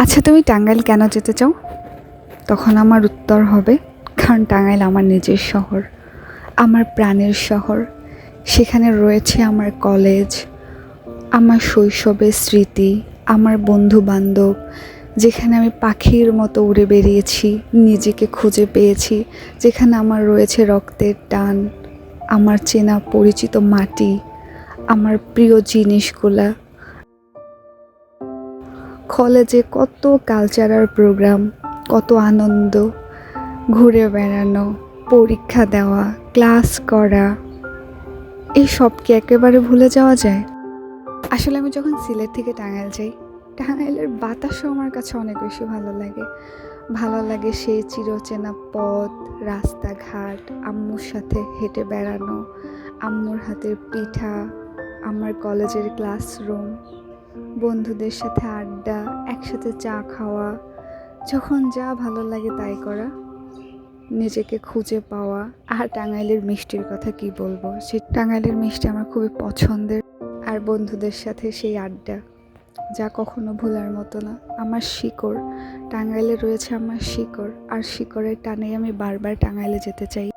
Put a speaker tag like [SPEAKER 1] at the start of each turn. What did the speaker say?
[SPEAKER 1] আচ্ছা, তুমি টাঙ্গাইল কেন যেতে চাও? তখন আমার উত্তর হবে, কারণ টাঙ্গাইল আমার নিজের শহর, আমার প্রাণের শহর। সেখানে রয়েছে আমার কলেজ, আমার শৈশবের স্মৃতি, আমার বন্ধু বান্ধব, যেখানে আমি পাখির মতো উড়ে বেরিয়েছি, নিজেকে খুঁজে পেয়েছি, যেখানে আমার রয়েছে রক্তের টান, আমার চেনা পরিচিত মাটি, আমার প্রিয় জিনিসগুলা। কলেজে কত কালচারাল প্রোগ্রাম, কত আনন্দ, ঘুরে বেড়ানো, পরীক্ষা দেওয়া, ক্লাস করা, এই সব কি একেবারে ভুলে যাওয়া যায়? আসলে আমি যখন সিলেট থেকে টাঙ্গাইল যাই, টাঙ্গাইলের বাতাসও আমার কাছে অনেক বেশি ভালো লাগে। ভালো লাগে সেই চিরচেনা পথ, রাস্তাঘাট, আম্মুর সাথে হেঁটে বেড়ানো, আম্মুর হাতের পিঠা, আমার কলেজের ক্লাসরুম, বন্ধুদের সাথে আড্ডা, একসাথে চা খাওয়া, যখন যা ভালো লাগে তাই করা, নিজেকে খুঁজে পাওয়া। আর টাঙ্গাইলের মিষ্টির কথা কি বলবো, সেই টাঙ্গাইলের মিষ্টি আমার খুবই পছন্দের। আর বন্ধুদের সাথে সেই আড্ডা, যা কখনো ভোলার মতো না। আমার শিকড়, টাঙ্গাইলে রয়েছে আমার শিকড়, আর শিকড়ের টানেই আমি বারবার টাঙ্গাইলে যেতে চাই।